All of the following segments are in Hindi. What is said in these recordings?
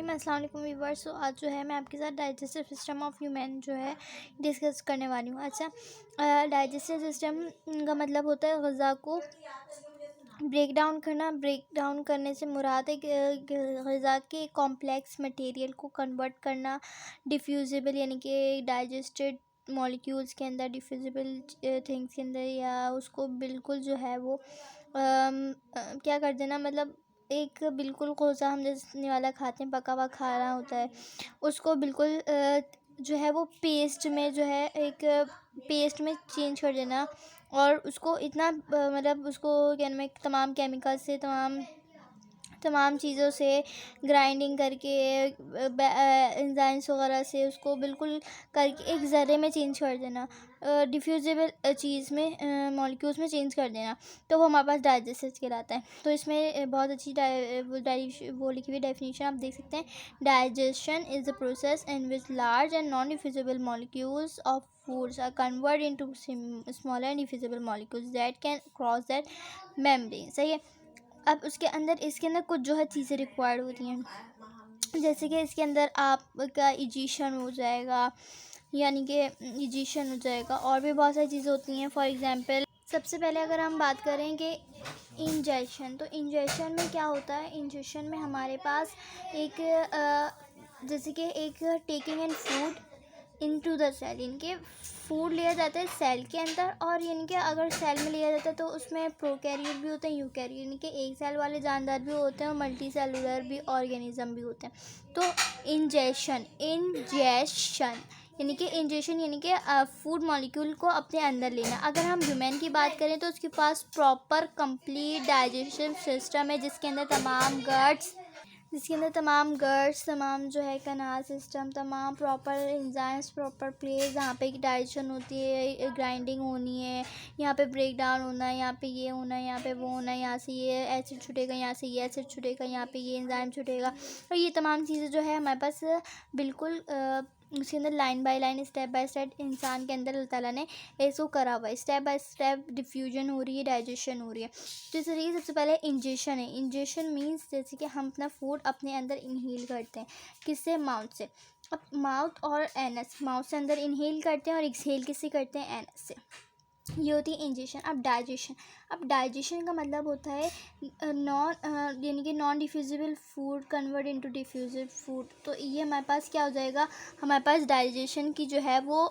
अस्सलाम वालेकुम व्यूअर्स। सो आज जो है मैं आपके साथ डाइजेस्टिव सिस्टम ऑफ ह्यूमन जो है डिस्कस करने वाली हूँ। अच्छा, डाइजेस्टिव सिस्टम का मतलब होता है ग़िज़ा को ब्रेक डाउन करना। ब्रेक डाउन करने से मुराद है ग़िज़ा के कॉम्प्लेक्स मटेरियल को कन्वर्ट करना डिफ्यूज़िबल यानी कि डाइजेस्टेड मॉलिक्यूल्स के अंदर, डिफ्यूज़िबल थिंग्स के अंदर, या उसको बिल्कुल जो है वो क्या कर देना, मतलब एक बिल्कुल कोसा हम जैसे वाला खाते हैं, पका हुआ खाना होता है, उसको बिल्कुल जो है वो पेस्ट में जो है एक पेस्ट में चेंज कर देना। और उसको इतना मतलब उसको क्या नाम है, तमाम केमिकल से तमाम चीज़ों से ग्राइंडिंग करके एंजाइम्स वगैरह से उसको बिल्कुल करके एक ज़र्रे में चेंज कर देना, डिफ्यूज़िबल चीज़ में मॉलिक्यूल्स में चेंज कर देना, तो वो हमारे पास डाइजेस्टिव कहलाता है। तो इसमें बहुत अच्छी वो लिखी हुई डेफिनेशन आप देख सकते हैं। Digestion is the process in which large and non diffusible molecules of foods are converted into smaller indivisible molecules that can cross that membrane। सही है। अब इसके अंदर कुछ जो है चीज़ें रिक्वायर्ड होती हैं, जैसे कि इसके अंदर आपका इजिशन हो जाएगा, यानी कि इजिशन हो जाएगा, और भी बहुत सारी चीज़ें होती हैं। फॉर एग्जांपल सबसे पहले अगर हम बात करें कि इंजेशन, तो इंजेशन में क्या होता है। इंजेशन में हमारे पास एक जैसे कि एक taking in food into the cell, इनके फूड लिया जाता है सेल के अंदर, और इनके अगर सेल में लिया जाता है तो उसमें प्रोकैरियोट भी होते हैं, यूकैरियोट, इनके एक सेल वाले जानदार भी होते हैं और मल्टी सेलुलर भी ऑर्गेनिज्म भी होते हैं। तो इंजेशन यानी कि फूड मॉलिक्यूल को अपने अंदर लेना। अगर हम ह्यूमन की बात करें तो उसके पास प्रॉपर कंप्लीट डाइजेस्टिव सिस्टम है, जिसके अंदर तमाम गट्स, तमाम जो है कनाल सिस्टम, तमाम प्रॉपर एंजाइम्स, प्रॉपर प्लेस जहाँ पे डाइजेशन होती है, ग्राइंडिंग होनी है, यहाँ पे ब्रेक डाउन होना है, यहाँ पे ये होना है, यहाँ पे वो होना है, यहाँ से ये एसिड छूटेगा, यहाँ से ये एसिड छूटेगा, यहाँ पे ये एंजाइम छूटेगा, और ये तमाम चीज़ें जो है हमारे पास बिल्कुल उसके अंदर line by line, step by step इंसान के अंदर अल्लाह ताला ने इसको करा हुआ है। स्टेप बाय स्टेप डिफ्यूजन हो रही है, डाइजेशन हो रही है। तो इस तरीके सबसे पहले इंजेशन है। इंजेशन मीन्स जैसे कि हम अपना फूड अपने अंदर इनहेल करते हैं, किससे, माउथ से। अब माउथ और एनस, माउथ से अंदर इनहेल करते हैं और एक्सहेल किससे करते हैं, एनस से। ये होती है इंजेशन। अब डाइजेशन का मतलब होता है यानी कि non diffusible food convert into diffusive food. तो ये हमारे पास क्या हो जाएगा, हमारे पास डाइजेशन की जो है वो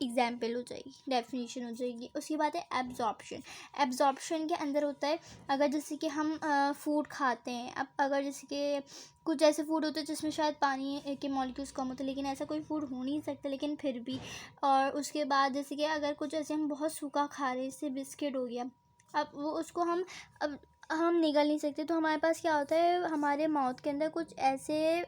एग्जाम्पल हो जाएगी, डेफिनेशन हो जाएगी। उसकी बात है एब्जॉर्प्शन के अंदर होता है, अगर जैसे कि हम फूड खाते हैं, अब अगर जैसे कि कुछ ऐसे फूड होते हैं जिसमें शायद पानी के मॉलिक्यूल्स कम होते हैं, लेकिन ऐसा कोई फूड हो नहीं सकता, लेकिन फिर भी। और उसके बाद जैसे कि अगर कुछ ऐसे हम बहुत सूखा खा रहे हैं, जैसे बिस्किट हो गया, अब वो उसको अब हम निगल नहीं सकते, तो हमारे पास क्या होता है, हमारे माउथ के अंदर कुछ ऐसे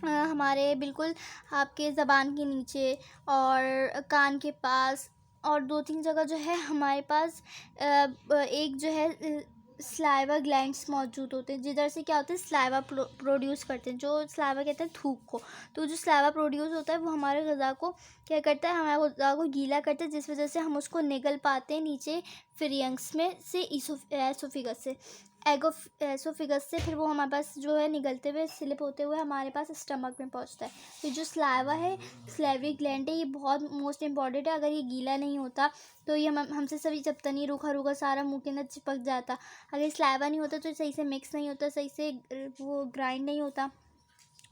हमारे बिल्कुल आपके ज़बान के नीचे और कान के पास और 2-3 जगह जो है हमारे पास एक जो है स्लाइवा ग्लैंड्स मौजूद होते हैं, जिधर से क्या होता है, स्लाइवा प्रोड्यूस करते हैं, जो स्लाइवा कहते हैं थूक को। तो जो स्लाइवा प्रोड्यूस होता है वो हमारे ग़िज़ा को क्या करता है, हमारे ग़िज़ा को गीला करता है, जिस वजह से हम उसको निगल पाते हैं नीचे फिरियंक्स में से, एसोफिगस से, एसोफिगस से, फिर वो हमारे पास जो है निगलते हुए स्लिप होते हुए हमारे पास स्टमक में पहुंचता है। तो जो स्लाइवा है, स्लाइवरी ग्लैंड है, ये बहुत मोस्ट इंपॉर्टेंट है। अगर ये गीला नहीं होता तो ये हमसे सभी जब तनी रूखा सारा मुंह के अंदर चिपक जाता। अगर स्लाइवा नहीं होता तो सही से मिक्स नहीं होता, सही से वो ग्राइंड नहीं होता,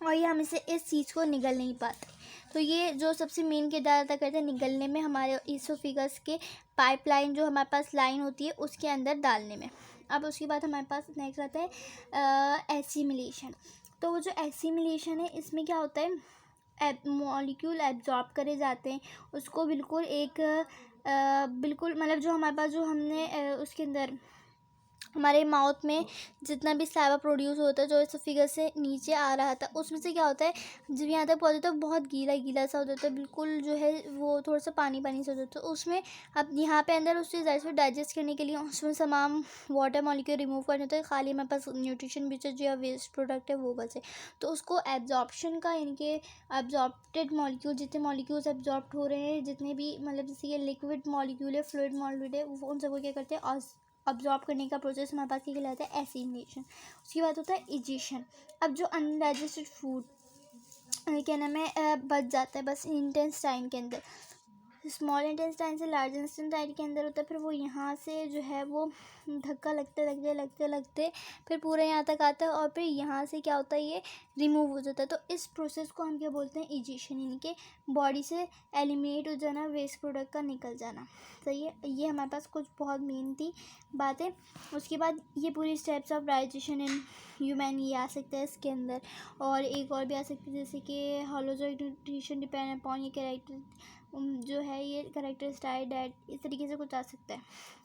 और ये हम इस चीज़ को निगल नहीं पाते। तो ये जो सबसे मेन किरदार अदा करते हैं निगलने में, हमारे ईसोफिगस के पाइपलाइन जो हमारे पास लाइन होती है उसके अंदर डालने में। अब उसके बाद हमारे पास नेक्स्ट आता है एसिमिलेशन। तो वो जो एसिमिलेशन है, इसमें क्या होता है, मॉलिक्यूल एब्जॉर्ब करे जाते हैं, उसको बिल्कुल एक बिल्कुल मतलब जो हमारे पास जो हमने उसके अंदर हमारे माउथ में जितना भी स्लाइवा प्रोड्यूस होता है, जो एसोफिगस से नीचे आ रहा था, उसमें से क्या होता है, जब यहाँ तक पहुँचता है बहुत गीला सा हो जाता है, बिल्कुल जो है वो थोड़ा सा पानी सा हो जाता है उसमें। अब यहाँ पे अंदर उस चीज़ डाइजेस्ट करने के लिए उसमें तमाम वाटर मॉलिक्यूल रिमूव करने होते हैं, खाली हमारे पास न्यूट्रिशन बचे जो या वेस्ट प्रोडक्ट है वो बचे। तो उसको एब्जॉर्प्शन का, यानी कि एब्जॉर्प्टेड मॉलिक्यूल, जितने मॉलिक्यूल्स एब्जॉर्ब हो रहे हैं, जितने भी मतलब जैसे ये लिक्विड मॉलिक्यूल है, फ्लूइड मॉलिक्यूल है, उन सबको क्या करते हैं अब्जॉर्ब करने का प्रोसेस हमारे पास क्या कहलाता है, एसिमिलेशन। उसके बाद होता है इजेशन। अब जो अनडाइजेस्टेड फूड क्या नाम है बच जाता है बस इंटेस्टाइन के अंदर, स्मॉल इंटेस्टाइन से लार्ज इंटेस्टाइन के अंदर होता है, फिर वो यहाँ से जो है वो धक्का लगते लगते लगते लगते फिर पूरे यहाँ तक आता है और फिर यहाँ से क्या होता है, ये रिमूव हो जाता है। तो इस प्रोसेस को हम क्या बोलते हैं, इजेशन, यानी कि बॉडी से एलिमिनेट हो जाना, वेस्ट प्रोडक्ट का निकल जाना। सही है, ये हमारे पास कुछ बहुत मेन थी बातें। उसके बाद ये पूरी steps of digestion in human ये आ सकता है इसके अंदर, और एक और भी आ सकती है जैसे कि होलोजोइक न्यूट्रिशन डिपेंड अपॉन ये कैरेक्टर जो है, ये कैरेक्टरिस्टाइड डेट, इस तरीके से कुछ आ सकता है।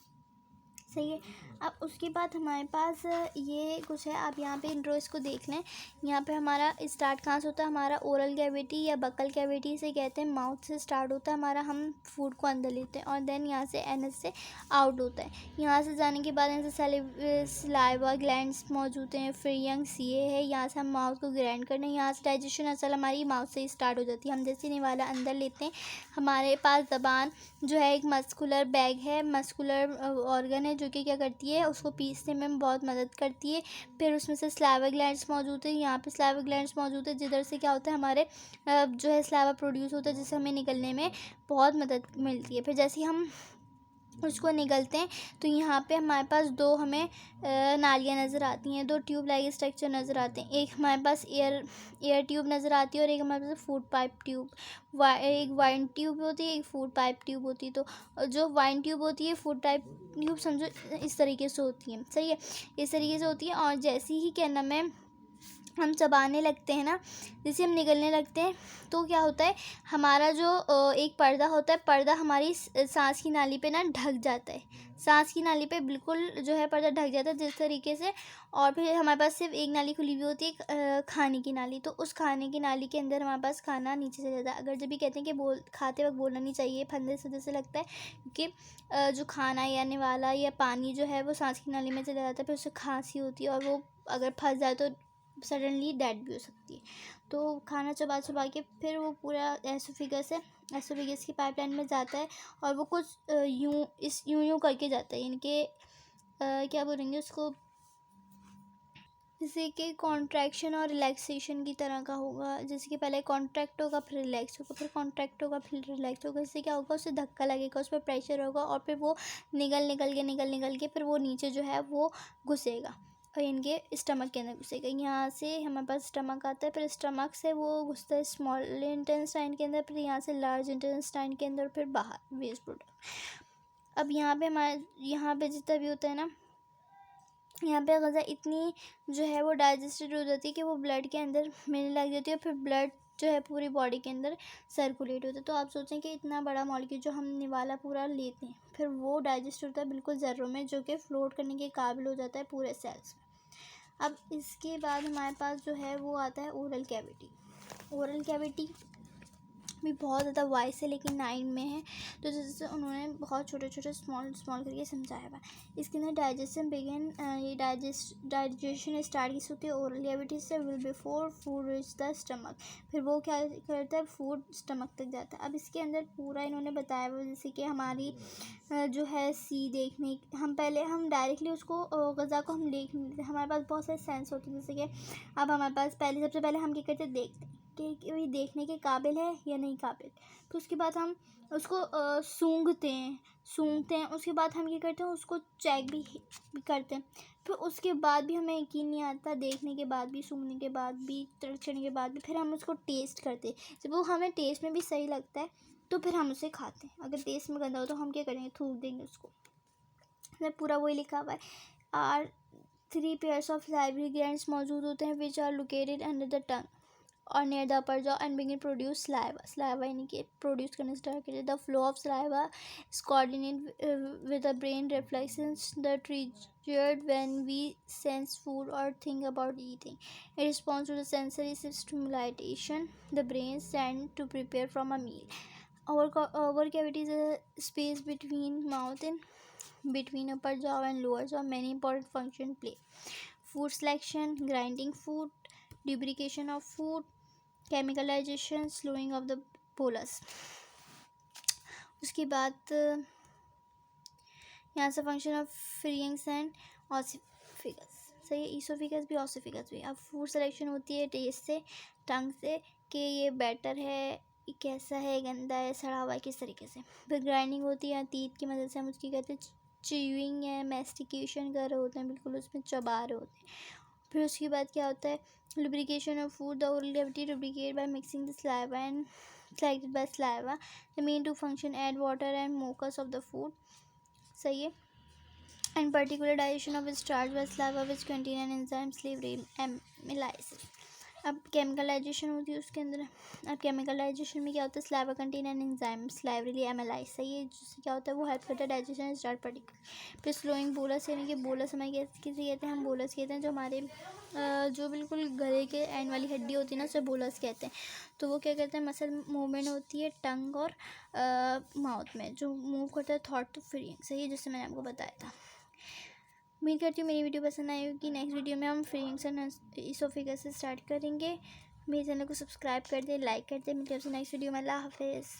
सही है। अब उसके बाद हमारे पास ये कुछ है, आप यहाँ पे इंट्रो इसको देख लें। यहाँ पे हमारा स्टार्ट कहाँ से होता है, हमारा ओरल कैविटी या बकल कैविटी से कहते हैं, माउथ से स्टार्ट होता है हमारा, हम फूड को अंदर लेते हैं और देन यहाँ से एनस से आउट होता है। यहाँ से जाने के बाद यहाँ से सलाइवा ग्लैंड्स मौजूद हैं, फिर यंग सीए है, यहाँ से हम माउथ को ग्राइंड करने, यहाँ से डाइजेशन असल हमारी माउथ से ही स्टार्ट हो जाती है। हम जैसे निवाला अंदर लेते हैं, हमारे पास ज़बान जो है एक मस्कुलर बैग है, मस्कुलर ऑर्गन है जो कि क्या करती है, उसको पीसने में बहुत मदद करती है। फिर उसमें से स्लाइवा ग्लैंड्स मौजूद है, यहाँ पे स्लाइवा ग्लैंड्स मौजूद है जिधर से क्या होता है, हमारे जो है स्लाइवा प्रोड्यूस होता है जिससे हमें निकलने में बहुत मदद मिलती है। फिर जैसे हम उसको निकलते हैं तो यहाँ पे हमारे पास दो हमें नालियाँ नज़र आती हैं, दो ट्यूब लाइक स्ट्रक्चर नज़र आते हैं। एक हमारे पास एयर ट्यूब नज़र आती है और एक हमारे पास फूड पाइप ट्यूब, एक वाइन ट्यूब होती है, एक फूड पाइप ट्यूब होती है। तो जो वाइन ट्यूब होती है, फूड पाइप ट्यूब समझो इस तरीके से होती है। सही है, इस तरीके से होती है। और जैसे ही क्या नाम है हम चबाने लगते हैं ना, जैसे हम निगलने लगते हैं तो क्या होता है, हमारा जो एक पर्दा होता है, पर्दा हमारी सांस की नाली पे ना ढक जाता है, सांस की नाली पे बिल्कुल जो है पर्दा ढक जाता है जिस तरीके से। और फिर हमारे पास सिर्फ एक नाली खुली हुई होती है, खाने की नाली। तो उस खाने की नाली के अंदर हमारे पास खाना नीचे से जाता है। अगर जब भी कहते हैं कि खाते वक्त बोलना नहीं चाहिए, फंदे से जैसे लगता है, क्योंकि जो खाना या आने वाला या पानी जो है वो सांस की नाली में चला जाता है, फिर उससे खांसी होती है और वो अगर फंस जाए तो सडनली डेड भी हो सकती है। तो खाना चबा चबा के फिर वो पूरा एसोफेगस की पाइपलाइन में जाता है और वो कुछ यूं करके जाता है, यानी कि क्या बोलेंगे उसको, जैसे कि कॉन्ट्रैक्शन और रिलैक्सेशन की तरह का होगा। जैसे कि पहले कॉन्ट्रैक्ट होगा, फिर रिलैक्स होगा, फिर कॉन्ट्रैक्ट होगा, फिर रिलैक्स होगा। इससे क्या होगा, उससे धक्का लगेगा, उस पर प्रेशर होगा और फिर वो निकल के फिर वो नीचे जो है वो घुसेगा और इनके स्टमक के अंदर घुसेगा। यहाँ से हमारे पास स्टमक आता है, फिर स्टमक से वो घुसता है स्मॉल इंटेस्टाइन के अंदर, फिर यहाँ से लार्ज इंटेस्टाइन के अंदर, फिर बाहर वेस्ट प्रोडक्ट। अब यहाँ पे जितना भी होता है ना, यहाँ पे ग़ज़ा इतनी जो है वो डाइजेस्टेड हो जाती है कि वो ब्लड के अंदर मिलने लग जाती है, फिर ब्लड जो है पूरी बॉडी के अंदर सर्कुलेट होता है। तो आप सोचें कि इतना बड़ा मॉलिक्यूल जो हम निवाला पूरा लेते हैं, फिर वो डाइजेस्ट होता है बिल्कुल ज़र्रों में, जो कि फ्लोट करने के काबिल हो जाता है पूरे सेल्स में। अब इसके बाद हमारे पास जो है वो आता है ओरल कैविटी। ओरल कैविटी भी बहुत ज़्यादा वाइस है लेकिन 9 में है, तो जैसे उन्होंने बहुत छोटे छोटे स्मॉल करके समझाया हुआ। इसके अंदर डाइजेशन बिगिन, ये डाइजेशन स्टार्ट किस होती है, ओरल कैविटी से, will before food reach the stomach. फिर वो क्या करता है, फूड स्टमक तक जाता है। अब इसके अंदर पूरा इन्होंने बताया हुआ, जैसे कि हमारी जो है हम डायरेक्टली उसको ग़ज़ा को हम देख नहीं लेते, हमारे पास बहुत सारे सेंस होते हैं। जैसे कि अब हमारे पास सबसे पहले हम क्या करते हैं, देखते हैं कि वही देखने के काबिल है या नहीं काबिल। तो उसके बाद हम उसको सूंघते हैं। उसके बाद हम ये करते हैं, उसको चेक भी करते हैं। फिर उसके बाद भी हमें यकीन नहीं आता, देखने के बाद भी, सूंघने के बाद भी, चखने के बाद भी, फिर हम उसको टेस्ट करते हैं। जब वो हमें टेस्ट में भी सही लगता है तो फिर हम उसे खाते हैं। अगर टेस्ट में गंदा हो तो हम क्या करेंगे, थूक देंगे उसको। पूरा वही लिखा हुआ है। Are 3 pairs of salivary glands मौजूद होते हैं which are located under the tongue और near the upper jaw and begin produce saliva यानी कि प्रोड्यूस करना स्टार्ट करें। The flow of saliva is coordinate with the brain reflections that triggered when we sense food or think about eating. In response to the sensory stimulation, the brain sends to prepare from a meal. Our cavity is a space between mouth and between upper jaw and lower jaw. Many important functions play: food selection, grinding food, lubrication of food, chemical digestion, slowing of the bolus. उसके बाद यहाँ से फंक्शन ऑफ फ्रीइंग्स एंड ऑसिफिगस, सही है, ईसोफिगस भी ऑसिफिगस भी। अब फूड सिलेक्शन होती है टेस्ट से, टंग से, कि ये बेटर है, ये कैसा है, गंदा है, सड़ा हुआ है, किस तरीके से। फिर ग्राइंडिंग होती है तीत की मदद से, हम उसकी कहते हैं च्यूइंग है, मैस्टिकेशन कर रहे होते हैं, बिल्कुल उसमें चबा रहे होते हैं। फिर उसके बाद क्या होता है, lubrication of food, the oral cavity lubricated by mixing the saliva and selected by saliva, the main two function add water and mucus of the food, सही है। and particular digestion of starch by saliva which contain an enzyme slavery amylases। अब केमिकल डाइजेशन होती है उसके अंदर। अब केमिकल डाइजेशन में क्या होता है, saliva contain an enzyme salivary amylase, सही है, जिससे क्या होता है वो हेल्प करता है डाइजेशन स्टार्ट पार्टिकल। फिर स्लोइंग बोलस, यानी कि बोलस हमें किसे कहते हैं, हम बोलस कहते हैं जो हमारे जो बिल्कुल गले के एंड वाली हड्डी होती है ना, उसे बोलस कहते हैं। तो वो क्या कहते हैं, मसल मूवमेंट होती है टंग और माउथ में, जो मूव करता है थॉट टू फ्रीइंग, सही है, जिससे मैंने आपको बताया था। उम्मीद करती हूँ मेरी वीडियो पसंद आई होगी। नेक्स्ट वीडियो में हम फ्रीइंग्स एंड ईसोफेगस से स्टार्ट करेंगे। मेरे चैनल को सब्सक्राइब कर दे, लाइक कर दे। मिलते हैं आपसे नेक्स्ट वीडियो में। अल्लाह हाफिज़।